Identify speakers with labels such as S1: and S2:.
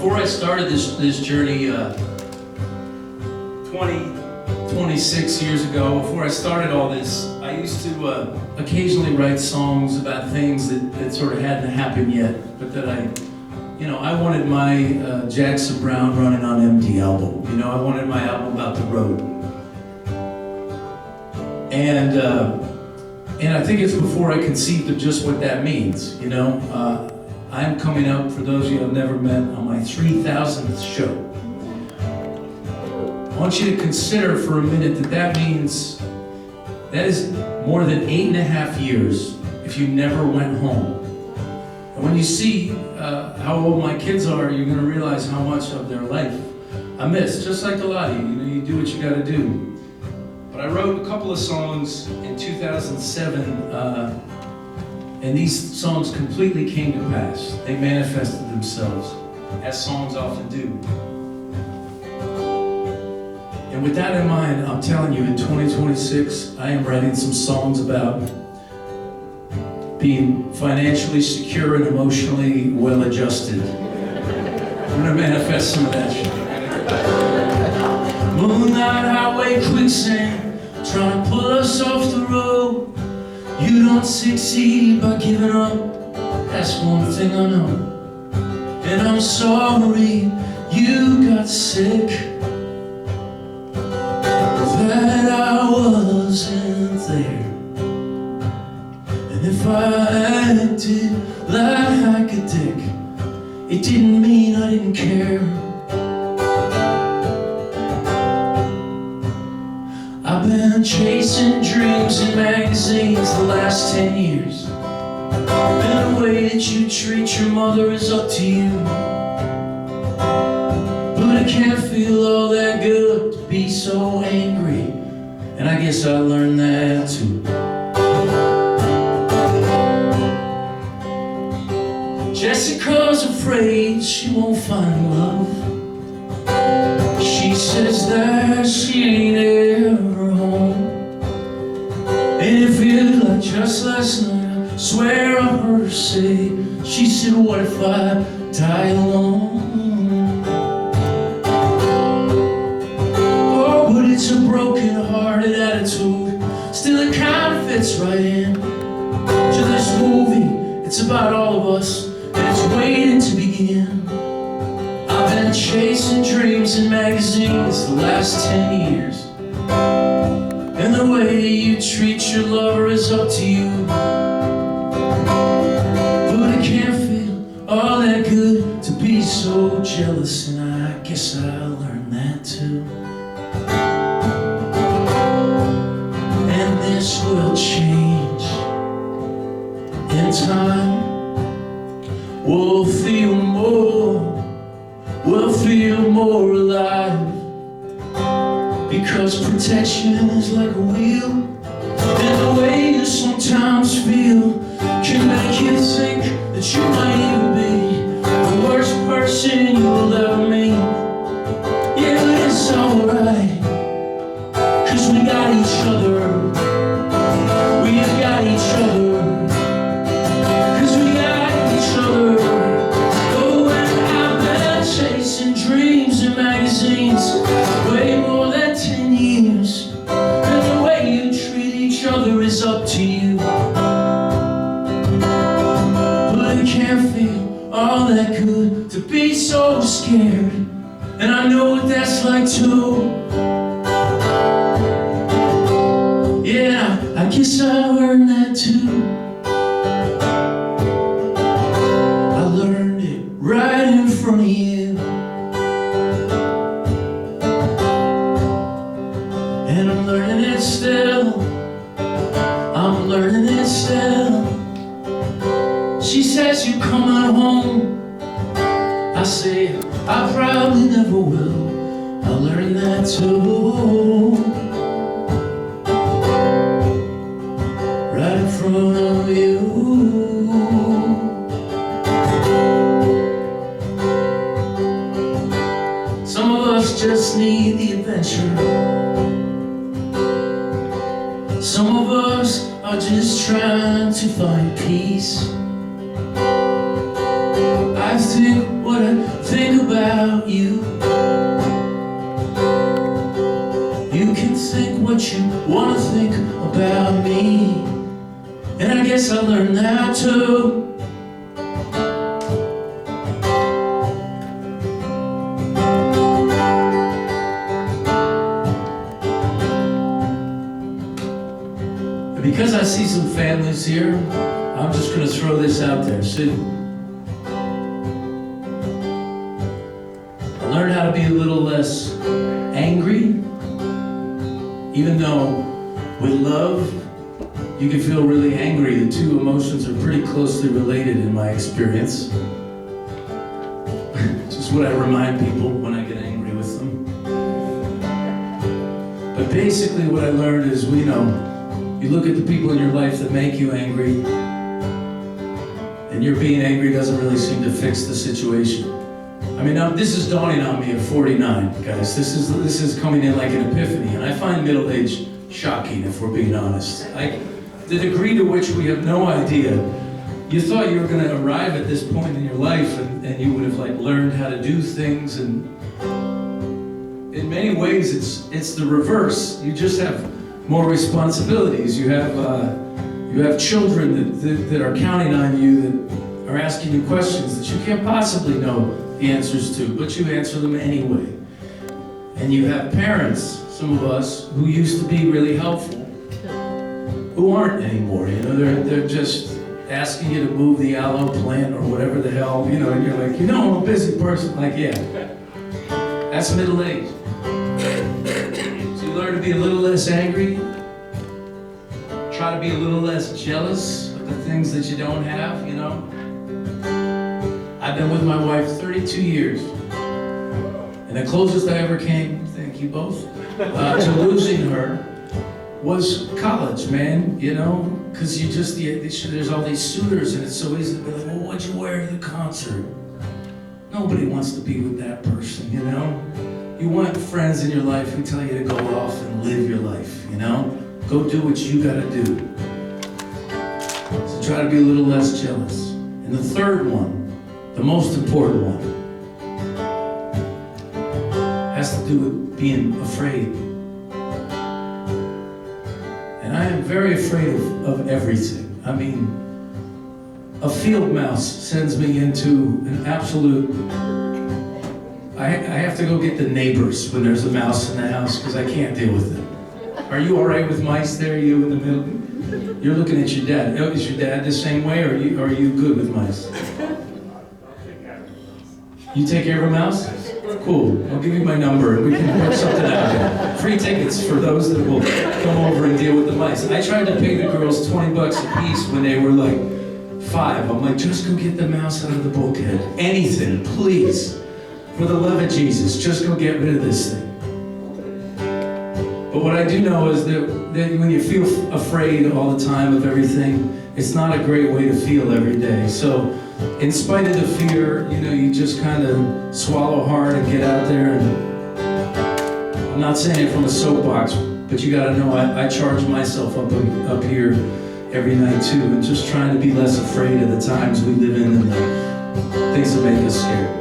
S1: Before I started this journey 26 years ago, before I started all this, I used to occasionally write songs about things that sort of hadn't happened yet, but that I wanted my Jackson Browne Running on Empty album. I wanted my album about the road. And I think it's before I conceived of just what that means, I'm coming out, for those of you who have never met, on my 3,000th show. I want you to consider for a minute that means that is more than 8.5 years if you never went home. And when you see how old my kids are, you're going to realize how much of their life I miss, just like a lot of you. You do what you got to do. But I wrote a couple of songs in 2007, and these songs completely came to pass. They manifested themselves, as songs often do. And with that in mind, I'm telling you, in 2026, I am writing some songs about being financially secure and emotionally well-adjusted. I'm gonna manifest some of that shit. Moonlight highway quicksand, trying to pull us off the road. You don't succeed by giving up, that's one thing I know. And I'm sorry you got sick, that I wasn't there. And if I acted like a dick, it didn't mean I didn't care. I've been chasing dreams in magazines the last 10 years. And the way that you treat your mother is up to you. But I can't feel all that good to be so angry. And I guess I learned that too. Jessica's afraid she won't find love. She says that she ain't ever home. And it feels like just last night, I swear I heard her say, she said, what if I die alone? Oh, but it's a broken-hearted attitude. Still it kind of fits right in to this movie. It's about all of us, and it's waiting to begin. I've been chasing dreams in magazines the last 10 years. And the way you treat your lover is up to you. But I can't feel all that good to be so jealous, and I guess I learned that too. And this will change in time. We'll feel more alive, because protection is like a wheel, and the way you sometimes feel can make you think that you might even be the worst person you'll ever meet. Yeah, but it's alright, cause we got each other. We've got each other. Cause we got each other. Dreams in magazines, way more than 10 years. And the way you treat each other is up to you. But I can't feel all that good to be so scared. And I know what that's like too. Yeah, I guess I learned that too. I learned it right in front of you. And I'm learning it still. I'm learning it still. She says you're coming home. I say I probably never will. I learned that too. Right in front of you. Some of us just need the adventure. Some of us are just trying to find peace. I think what I think about you. You can think what you want to think about me, and I guess I learned that too. Because I see some families here, I'm just going to throw this out there. See, I learned how to be a little less angry, even though with love, you can feel really angry. The two emotions are pretty closely related in my experience. Just what I remind people when I get angry with them. But basically what I learned is, you look at the people in your life that make you angry, and your being angry doesn't really seem to fix the situation. I mean, now this is dawning on me at 49, guys. This is coming in like an epiphany, and I find middle age shocking, if we're being honest. The degree to which we have no idea. You thought you were going to arrive at this point in your life, and you would have learned how to do things, and in many ways it's the reverse. You just have more responsibilities. You have children that are counting on you, that are asking you questions that you can't possibly know the answers to, but you answer them anyway. And you have parents, some of us, who used to be really helpful, who aren't anymore. They're just asking you to move the aloe plant or whatever the hell, and you're like, I'm a busy person. Yeah, that's middle age. Learn to be a little less angry. Try to be a little less jealous of the things that you don't have, I've been with my wife 32 years. And the closest I ever came, thank you both, to losing her was college, man, because there's all these suitors, and it's so easy to be like, well, what'd you wear to the concert? Nobody wants to be with that person, You want friends in your life who tell you to go off and live your life, Go do what you gotta do. So try to be a little less jealous. And the third one, the most important one, has to do with being afraid. And I am very afraid of everything. I mean, a field mouse sends me into an absolute... I have to go get the neighbors when there's a mouse in the house because I can't deal with it. Are you all right with mice there, you in the middle? You're looking at your dad. Is your dad the same way, or are you good with mice? You take care of a mouse? Cool. I'll give you my number and we can work something out. Free tickets for those that will come over and deal with the mice. I tried to pay the girls $20 a piece when they were 5. I'm like, just go get the mouse out of the bulkhead. Anything, please. For the love of Jesus, just go get rid of this thing. But what I do know is that when you feel afraid all the time of everything, it's not a great way to feel every day. So in spite of the fear, you just kind of swallow hard and get out there. And I'm not saying it from a soapbox, but you gotta know I charge myself up here every night too, and just trying to be less afraid of the times we live in and the things that make us scared.